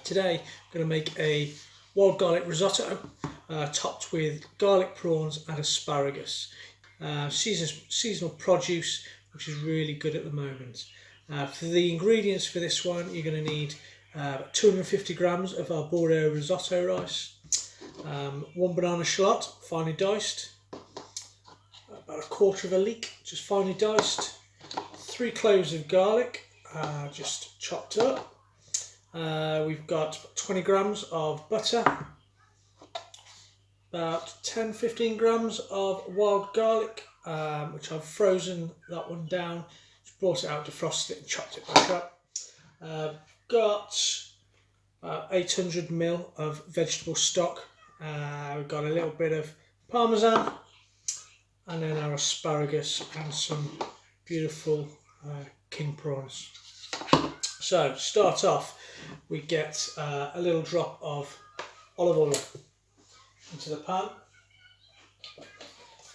Today I'm going to make a wild garlic risotto topped with garlic prawns and asparagus. Seasonal produce, which is really good at the moment. For the ingredients for this one, you're going to need 250 grams of our Bordeaux risotto rice, 1 banana shallot, finely diced, about 1/4 of a leek, just finely diced, 3 cloves of garlic, just chopped up. We've got 20 grams of butter, about 10-15 grams of wild garlic, which I've frozen that one down, just brought it out, defrosted it and chopped it back up. Got about 800 ml of vegetable stock. We've got a little bit of parmesan, and then our asparagus and some beautiful king prawns. So to start off, we get a little drop of olive oil into the pan.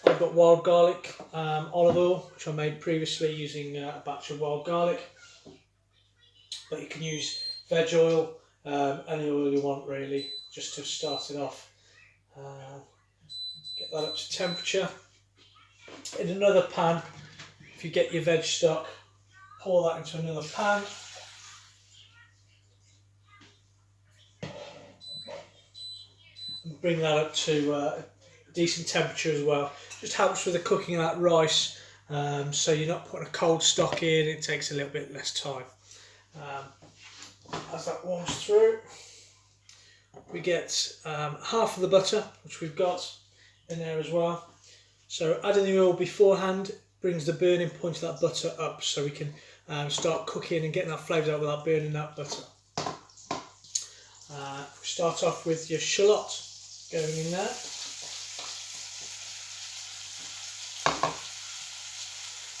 I've got wild garlic olive oil, which I made previously using a batch of wild garlic, but you can use veg oil, any oil you want really, just to start it off. Get that up to temperature. In another pan, if you get your veg stock, pour that into another pan. And bring that up to a decent temperature as well. Just helps with the cooking of that rice, so you're not putting a cold stock in, it takes a little bit less time. As that warms through, we get half of the butter, which we've got in there as well. So adding the oil beforehand brings the burning point of that butter up, so we can start cooking and getting that flavours out without burning that butter. Start off with your shallot going in there.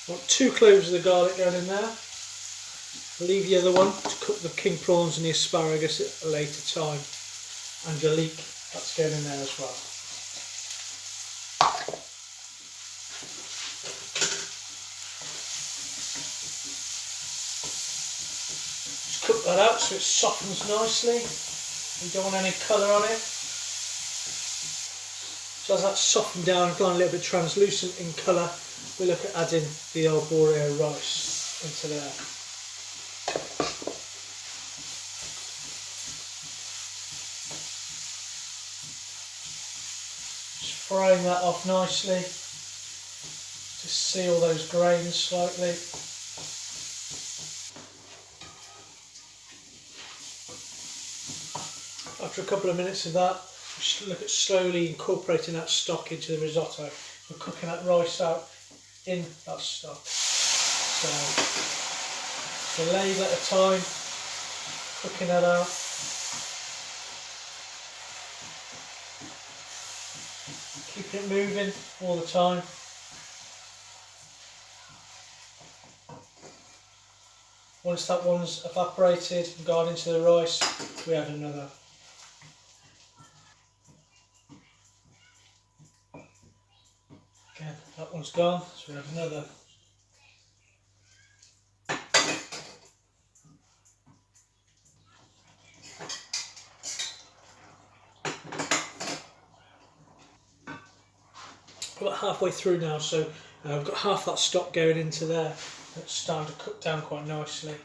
Want 2 cloves of the garlic going in there. Leave the other one to cook the king prawns and the asparagus at a later time. And your leek, that's going in there as well. Just cook that out so it softens nicely. You don't want any colour on it. So as that's softened down and gone a little bit translucent in colour, we look at adding the old Bordeaux rice into there. Just frying that off nicely. Just see all those grains slightly. After a couple of minutes of that, we should look at slowly incorporating that stock into the risotto. We're cooking that rice out in that stock. So, a lathe at a time, cooking that out. Keep it moving all the time. Once that one's evaporated and gone into the rice, we add another. Again, that one's gone, so we have another. About halfway through now, so I've got half that stock going into there. It's starting to cook down quite nicely.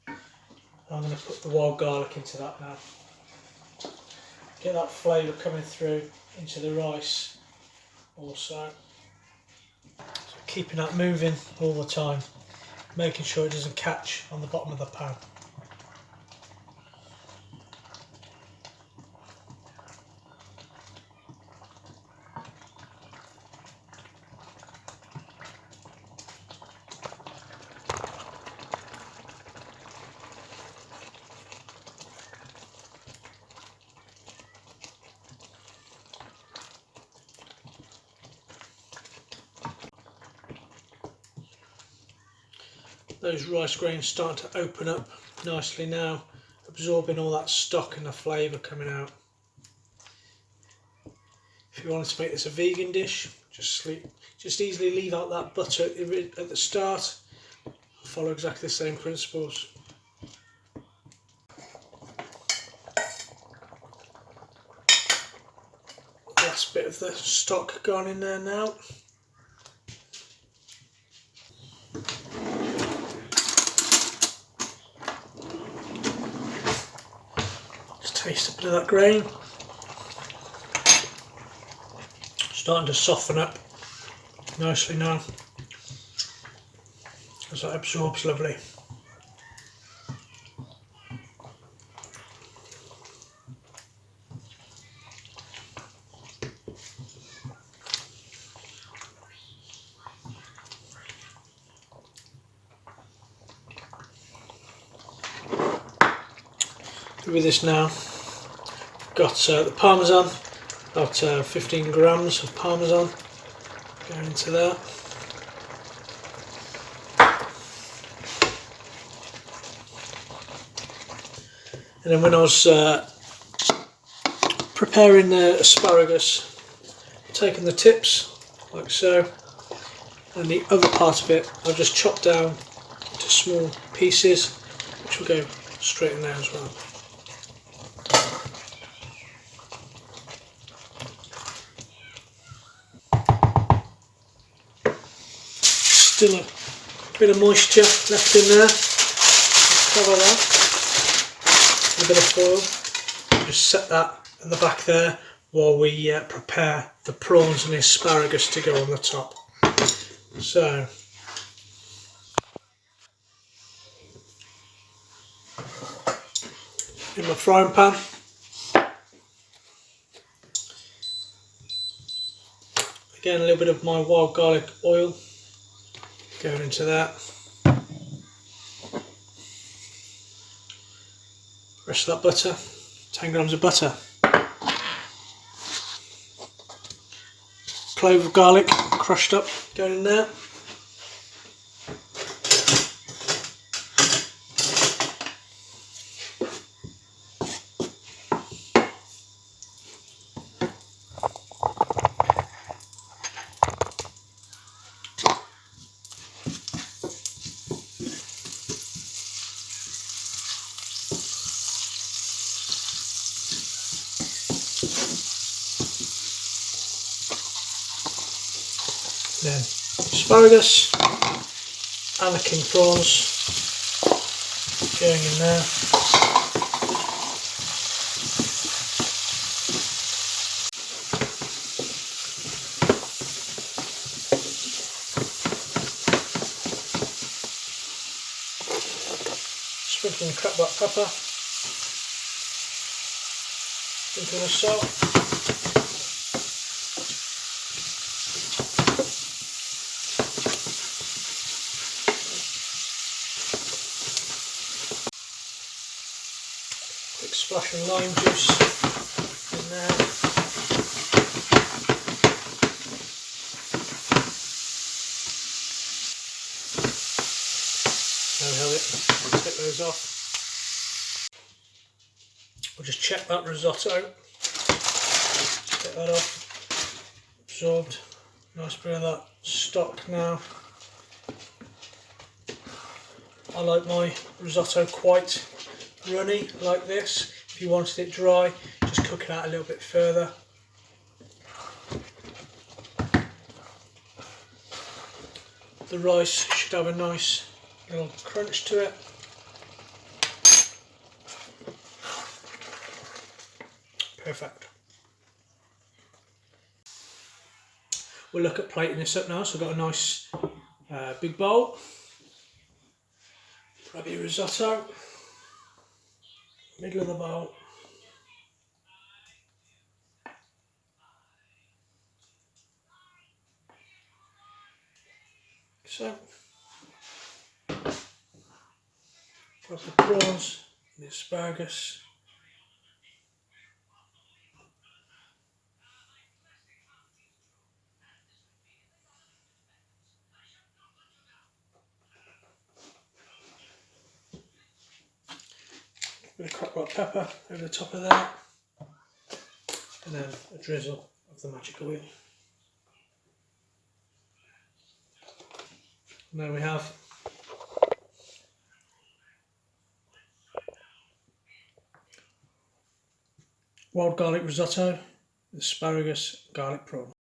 I'm going to put the wild garlic into that now. Get that flavour coming through into the rice also. So keeping that moving all the time, making sure it doesn't catch on the bottom of the pan. Those rice grains start to open up nicely now, absorbing all that stock and the flavour coming out. If you wanted to make this a vegan dish, just easily leave out that butter at the start. Follow exactly the same principles. last bit of the stock gone in there now. Just taste a bit of that grain. Starting to soften up nicely now, as that absorbs lovely. With this now, got the parmesan, about 15 grams of parmesan going into that. And then when I was preparing the asparagus, taking the tips like so, and the other part of it I'll just chop down into small pieces, which will go straight in there as well. Still a bit of moisture left in there. Let's cover that with a bit of foil. Just set that at the back there while we prepare the prawns and the asparagus to go on the top. So, in my frying pan, again a little bit of my wild garlic oil going into that. Rest of that butter, 10 grams of butter. Clove of garlic crushed up going in there. Then asparagus and the king prawns going in there. Sprinkling the cracked black pepper, sprinkling the salt. Quick splash of lime juice in there. There we have it. Take those off. We'll just check that risotto. Take that off. Absorbed. Nice bit of that stock now. I like my risotto quite runny like this. If you wanted it dry, just cook it out a little bit further. The rice should have a nice little crunch to it. Perfect. We'll look at plating this up now. So I've got a nice big bowl. Grab your risotto. Middle of the bowl. So, grab the prawns and the asparagus. A bit of cracked black pepper over the top of that. And then a drizzle of the magic oil. And there we have wild garlic risotto asparagus garlic prawn.